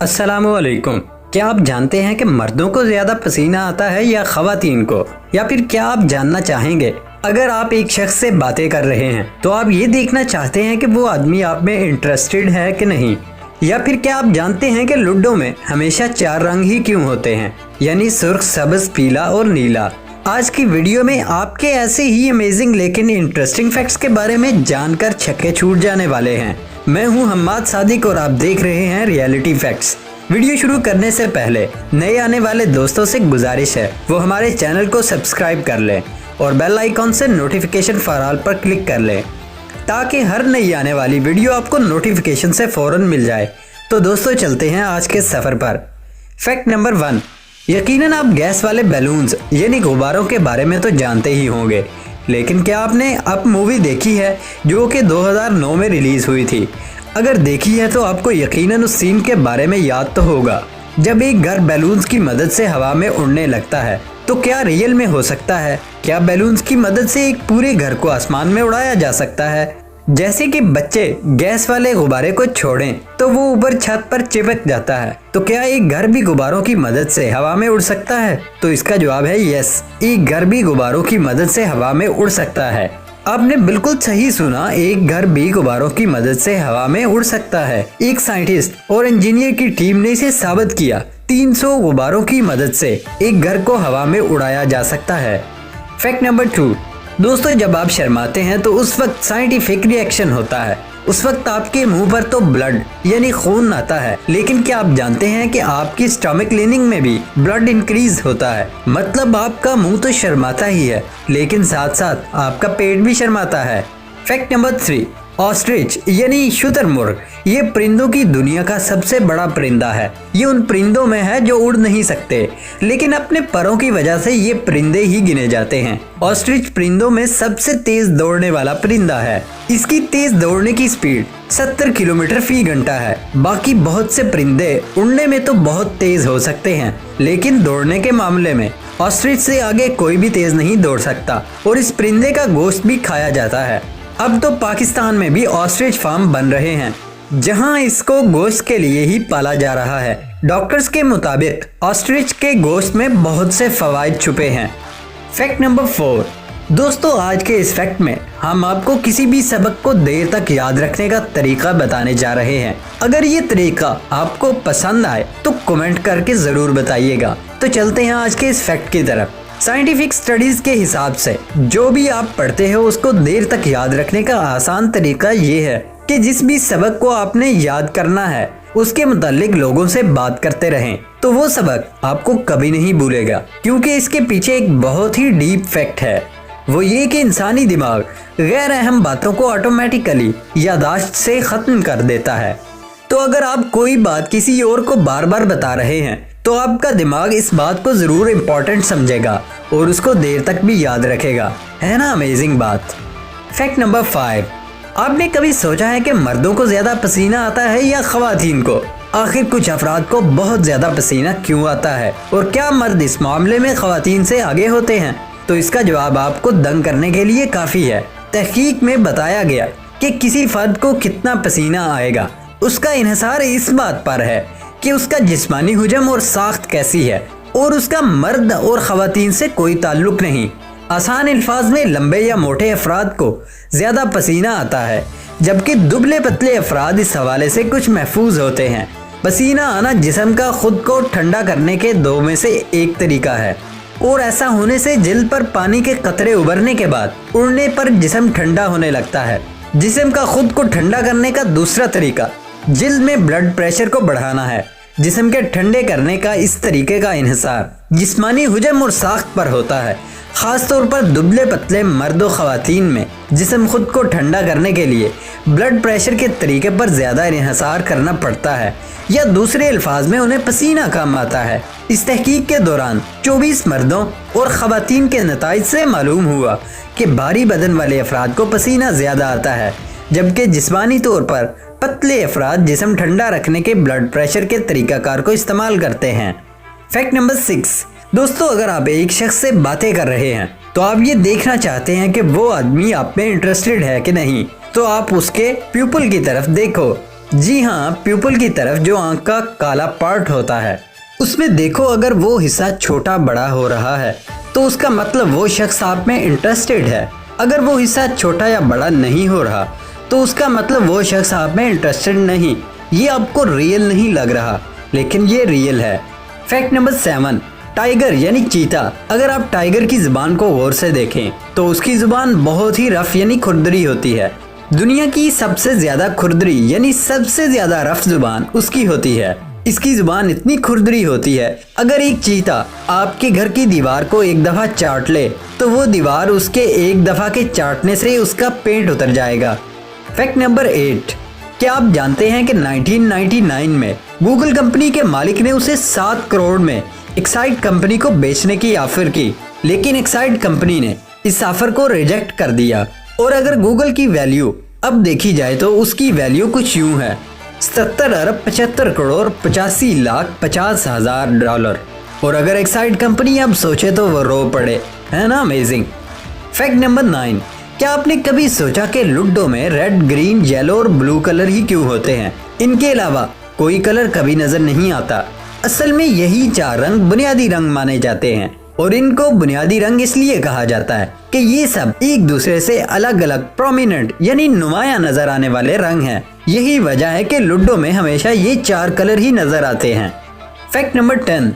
अस्सलामुअलैकुम। क्या आप जानते हैं कि मर्दों को ज्यादा पसीना आता है या ख़वातीन को? या फिर क्या आप जानना चाहेंगे अगर आप एक शख्स से बातें कर रहे हैं तो आप ये देखना चाहते हैं कि वो आदमी आप में इंटरेस्टेड है कि नहीं? या फिर क्या आप जानते हैं कि लूडो में हमेशा 4 रंग ही क्यों होते हैं, यानी सुर्ख, सब्ज, पीला और नीला? आज की वीडियो में आपके ऐसे ही अमेजिंग लेकिन इंटरेस्टिंग फैक्ट्स के बारे में जानकर छक्के छूट जाने वाले हैं। मैं हूं हम्माद सादिक और आप देख रहे हैं रियलिटी फैक्ट्स। वीडियो शुरू करने से पहले नए आने वाले दोस्तों से गुजारिश है वो हमारे चैनल को सब्सक्राइब कर लें और बेल आइकॉन से नोटिफिकेशन फॉर ऑल पर क्लिक कर लें ताकि हर नई आने वाली वीडियो आपको नोटिफिकेशन से फ़ौरन मिल जाए। तो दोस्तों चलते हैं आज के सफ़र पर। फैक्ट नंबर 1, यकीनन आप गैस वाले बैलून्स यानी गुब्बारों के बारे में तो जानते ही होंगे, लेकिन क्या आपने अप मूवी देखी है जो कि 2009 में रिलीज़ हुई थी? अगर देखी है तो आपको यकीनन उस सीन के बारे में याद तो होगा जब एक घर बैलून्स की मदद से हवा में उड़ने लगता है। तो क्या रियल में हो सकता है? क्या बैलून्स की मदद से एक पूरे घर को आसमान में उड़ाया जा सकता है? जैसे कि बच्चे गैस वाले गुब्बारे को छोड़ें तो वो ऊपर छत पर चिपक जाता है, तो क्या एक घर भी गुब्बारों की मदद से हवा में उड़ सकता है? तो इसका जवाब है यस, एक घर भी गुब्बारों की मदद से हवा में उड़ सकता है। आपने बिल्कुल सही सुना, एक घर भी गुब्बारों की मदद से हवा में उड़ सकता है। एक साइंटिस्ट और इंजीनियर की टीम ने इसे साबित किया। 300 गुब्बारों की मदद से एक घर को हवा में उड़ाया जा सकता है। फैक्ट नंबर 2, दोस्तों जब आप शर्माते हैं तो उस वक्त साइंटिफिक रिएक्शन होता है। उस वक्त आपके मुंह पर तो ब्लड यानी खून आता है, लेकिन क्या आप जानते हैं कि आपकी स्टमक लाइनिंग में भी ब्लड इंक्रीज होता है? मतलब आपका मुंह तो शर्माता ही है, लेकिन साथ साथ आपका पेट भी शर्माता है। फैक्ट नंबर 3, ऑस्ट्रिच यानी शुतुरमुर्ग ये परिंदों की दुनिया का सबसे बड़ा परिंदा है। ये उन परिंदों में है जो उड़ नहीं सकते, लेकिन अपने परों की वजह से ये परिंदे ही गिने जाते हैं। ऑस्ट्रिच परिंदों में सबसे तेज दौड़ने वाला परिंदा है। इसकी तेज दौड़ने की स्पीड 70 किलोमीटर फी घंटा है। बाकी बहुत से परिंदे उड़ने में तो बहुत तेज हो सकते हैं, लेकिन दौड़ने के मामले में ऑस्ट्रिच से आगे कोई भी तेज नहीं दौड़ सकता और इस परिंदे का गोश्त भी खाया जाता है। अब तो पाकिस्तान में भी ऑस्ट्रिच फार्म बन रहे हैं जहां इसको गोश्त के लिए ही पाला जा रहा है। डॉक्टर्स के मुताबिक ऑस्ट्रिच के गोश्त में बहुत से फवाइद छुपे हैं। फैक्ट नंबर 4, दोस्तों आज के इस फैक्ट में हम आपको किसी भी सबक को देर तक याद रखने का तरीका बताने जा रहे हैं। अगर ये तरीका आपको पसंद आए तो कमेंट करके जरूर बताइएगा। तो चलते हैं आज के इस फैक्ट की तरफ। साइंटिफिक स्टडीज के हिसाब से जो भी आप पढ़ते हो उसको देर तक याद रखने का आसान तरीका ये है कि जिस भी सबक को आपने याद करना है उसके मुतालिक लोगों से बात करते रहें, तो वो सबक आपको कभी नहीं भूलेगा। क्योंकि इसके पीछे एक बहुत ही डीप फैक्ट है, वो ये कि इंसानी दिमाग गैर अहम बातों को ऑटोमेटिकली यादाश्त से खत्म कर देता है। तो अगर आप कोई बात किसी और को बार बार बता रहे हैं तो आपका दिमाग इस बात को जरूर इम्पोर्टेंट समझेगा और उसको देर तक भी याद रखेगा। है ना अमेजिंग बात। फैक्ट नंबर 5, आपने कभी सोचा है कि मर्दों को ज्यादा पसीना आता है या ख़वातीन को? आखिर कुछ अफराद को बहुत ज्यादा पसीना क्यों आता है और क्या मर्द इस मामले में ख़वातीन से आगे होते हैं? तो इसका जवाब आपको दंग करने के लिए काफी है। तहकीक में बताया गया कि किसी फर्द को कितना पसीना आएगा उसका इन्हिसार इस बात पर है कि उसका जिस्मानी हुजम और साख्त कैसी है, और उसका मर्द और ख़वातीन से कोई ताल्लुक नहीं। आसान अल्फाज में लंबे या मोटे अफराद को ज़्यादा पसीना आता है, जबकि दुबले पतले अफराद इस हवाले से कुछ महफूज होते हैं। पसीना आना जिस्म का खुद को ठंडा करने के 2 में से एक तरीका है, और ऐसा होने से जिल्द पर पानी के कतरे उभरने के बाद उड़ने पर जिस्म ठंडा होने लगता है। जिस्म का खुद को ठंडा करने का दूसरा तरीका जिल्द में ब्लड प्रेशर को बढ़ाना है। जिस्म के ठंडे करने का इस तरीके का इन्हिसार जिस्मानी हुजम और साख्त पर होता है। खासतौर पर दुबले पतले मर्द और ख़वातीन में जिस्म खुद को ठंडा करने के लिए ब्लड प्रेशर के तरीके पर ज़्यादा इन्हिसार करना पड़ता है, या दूसरे अल्फाज में उन्हें पसीना कम आता है। इस तहकीक के दौरान 24 मर्दों और ख़वातीन के नताइज से मालूम हुआ कि भारी बदन वाले अफराद को पसीना ज़्यादा आता है, जबकि जिस्मानी तौर पर पतले अफराद जिस्म ठंडा रखने के ब्लड प्रेशर के तरीकाकार को इस्तेमाल करते हैं। फैक्ट नंबर 6, दोस्तों अगर आप एक शख्स से बातें कर रहे हैं तो आप ये देखना चाहते हैं कि वो आदमी आप में इंटरेस्टेड है कि नहीं, तो आप उसके प्यूपल की तरफ देखो। जी हाँ, प्यूपल की तरफ जो आंख का काला पार्ट होता है उसमें देखो, अगर वो हिस्सा छोटा बड़ा हो रहा है तो उसका मतलब वो शख्स आप में इंटरेस्टेड है। अगर वो हिस्सा छोटा या बड़ा नहीं हो रहा तो उसका मतलब वो शख्स आप में इंटरेस्टेड नहीं। ये आपको रियल नहीं लग रहा, लेकिन ये रियल है। फैक्ट नंबर 7, टाइगर यानी चीता। अगर आप टाइगर की जुबान को गौर से देखें तो उसकी जुबान बहुत ही रफ यानी खुरदरी होती है। दुनिया की सबसे ज्यादा खुरदरी यानी सबसे ज्यादा रफ जुबान उसकी होती है। इसकी जुबान इतनी खुरदरी होती है, अगर एक चीता आपके घर की दीवार को एक दफा चाट ले तो वो दीवार उसके एक दफा के चाटने से उसका पेट उतर जाएगा। फैक्ट नंबर 8, क्या आप जानते हैं कि 1999 में गूगल कंपनी के मालिक ने उसे 7 करोड़ में एक्साइड कंपनी को बेचने की ऑफर की, लेकिन एक्साइड कंपनी ने इस ऑफर को रिजेक्ट कर दिया। और अगर गूगल की वैल्यू अब देखी जाए तो उसकी वैल्यू कुछ यूं है, 77 अरब 75 करोड़ 85 लाख 50 हजार डॉलर। और अगर एक्साइड कंपनी अब सोचे तो वो रो पड़े, है ना अमेजिंग। फैक्ट नंबर 9, क्या आपने कभी सोचा कि लूडो में रेड, ग्रीन, येलो और ब्लू कलर ही क्यों होते हैं? इनके अलावा कोई कलर कभी नजर नहीं आता। असल में यही 4 रंग बुनियादी रंग माने जाते हैं और इनको बुनियादी रंग इसलिए कहा जाता है कि ये सब एक दूसरे से अलग अलग प्रोमिनेंट यानी नुमाया नजर आने वाले रंग हैं। यही वजह है कि लूडो में हमेशा ये 4 कलर ही नजर आते हैं। फैक्ट नंबर 10,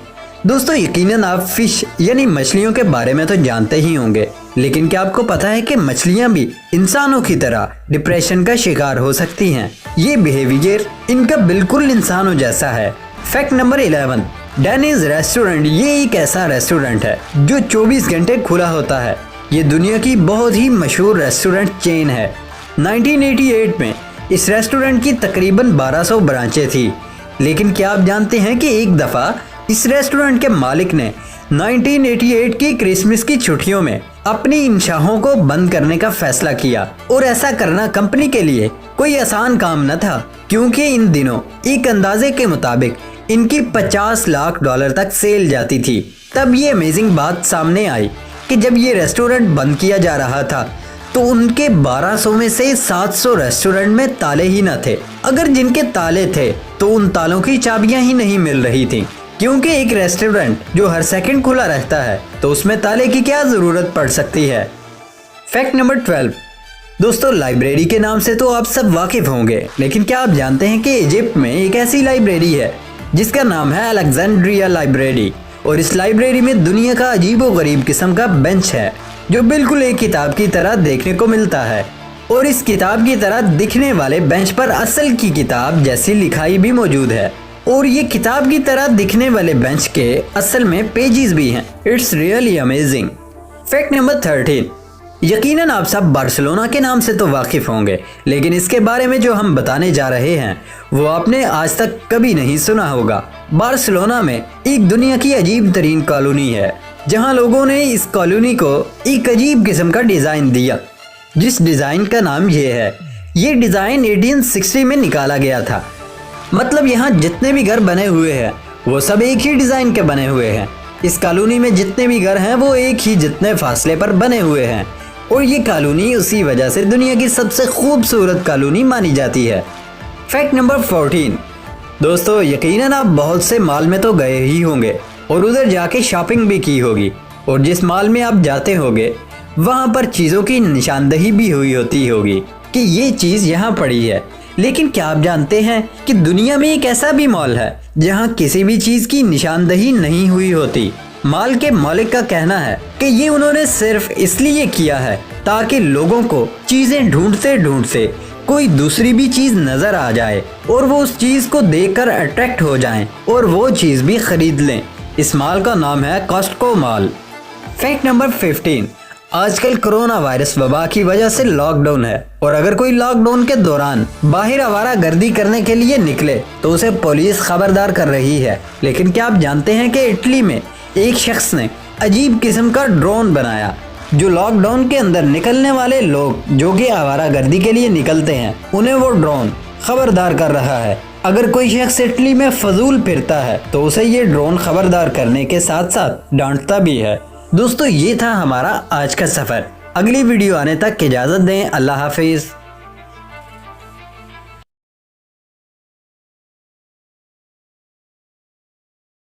दोस्तों यकीनन आप फिश यानी मछलियों के बारे में तो जानते ही होंगे, लेकिन क्या आपको पता है कि मछलियां भी इंसानों की तरह डिप्रेशन का शिकार हो सकती हैं? ये बिहेवियर इनका बिल्कुल इंसानों जैसा है। फैक्ट नंबर 11, डेनिज रेस्टोरेंट ये एक ऐसा रेस्टोरेंट है जो 24 घंटे खुला होता है। ये दुनिया की बहुत ही मशहूर रेस्टोरेंट चेन है। 1988 में इस रेस्टोरेंट की तकरीबन 1200 ब्रांचें थी, लेकिन क्या आप जानते हैं कि एक दफ़ा इस रेस्टोरेंट के मालिक ने 1988 की क्रिसमस की छुट्टियों में अपनी इन शाहों को बंद करने का फैसला किया। और ऐसा करना कंपनी के लिए कोई आसान काम न था, क्योंकि इन दिनों एक अंदाजे के मुताबिक इनकी 50 लाख डॉलर तक सेल जाती थी। तब ये अमेजिंग बात सामने आई कि जब ये रेस्टोरेंट बंद किया जा रहा था तो उनके 1200 में से 700 रेस्टोरेंट में ताले ही न थे। अगर जिनके ताले थे तो उन तालों की चाबियां ही नहीं मिल रही थी, क्योंकि एक रेस्टोरेंट जो हर सेकंड खुला रहता है तो उसमें ताले की क्या जरूरत पड़ सकती है। फैक्ट नंबर 12, दोस्तों लाइब्रेरी के नाम से तो आप सब वाकिफ होंगे, लेकिन क्या आप जानते हैं कि इजिप्ट में एक ऐसी लाइब्रेरी है जिसका नाम है अलेक्जेंड्रिया लाइब्रेरी। और इस लाइब्रेरी में दुनिया का अजीबो गरीब किस्म का बेंच है जो बिल्कुल एक किताब की तरह देखने को मिलता है। और इस किताब की तरह दिखने वाले बेंच पर असल की किताब जैसी लिखाई भी मौजूद है। और ये किताब की तरह दिखने वाले बेंच के असल में पेजेस भी हैं। It's really amazing. Fact number 13, यकीनन आप सब बार्सिलोना के नाम से तो वाकिफ होंगे, लेकिन इसके बारे में जो हम बताने जा रहे हैं वो आपने आज तक कभी नहीं सुना होगा। बार्सिलोना में एक दुनिया की अजीब तरीन कॉलोनी है जहां लोगों ने इस कॉलोनी को एक अजीब किस्म का डिजाइन दिया, जिस डिजाइन का नाम ये है। ये डिजाइन 1860 में निकाला गया था। मतलब यहाँ जितने भी घर बने हुए हैं वो सब एक ही डिजाइन के बने हुए हैं। इस कॉलोनी में जितने भी घर हैं वो एक ही जितने फासले पर बने हुए हैं। और ये कॉलोनी उसी वजह से दुनिया की सबसे खूबसूरत कॉलोनी मानी जाती है। फैक्ट नंबर 14, दोस्तों यकीनन आप बहुत से मॉल में तो गए ही होंगे और उधर जाके शॉपिंग भी की होगी। और जिस मॉल में आप जाते होंगे वहाँ पर चीज़ों की निशानदही भी हुई होती होगी कि ये चीज़ यहाँ पड़ी है। लेकिन क्या आप जानते हैं कि दुनिया में एक ऐसा भी मॉल है जहाँ किसी भी चीज़ की निशानदही नहीं हुई होती। मॉल के मालिक का कहना है कि ये उन्होंने सिर्फ इसलिए किया है ताकि लोगों को चीजें ढूंढते ढूंढते कोई दूसरी भी चीज नजर आ जाए और वो उस चीज को देखकर अट्रैक्ट हो जाएं और वो चीज भी खरीद लें। इस मॉल का नाम है कॉस्टको मॉल। फैक्ट नंबर 15, आजकल कोरोना वायरस वबा की वजह से लॉकडाउन है और अगर कोई लॉकडाउन के दौरान बाहर आवारा गर्दी करने के लिए निकले तो उसे पुलिस खबरदार कर रही है। लेकिन क्या आप जानते हैं कि इटली में एक शख्स ने अजीब किस्म का ड्रोन बनाया जो लॉकडाउन के अंदर निकलने वाले लोग जो कि आवारा गर्दी के लिए निकलते हैं उन्हें वो ड्रोन खबरदार कर रहा है। अगर कोई शख्स इटली में फजूल फिरता है तो उसे ये ड्रोन खबरदार करने के साथ साथ डांटता भी है। दोस्तों ये था हमारा आज का सफर। अगली वीडियो आने तक इजाजत दें। अल्लाह हाफिज।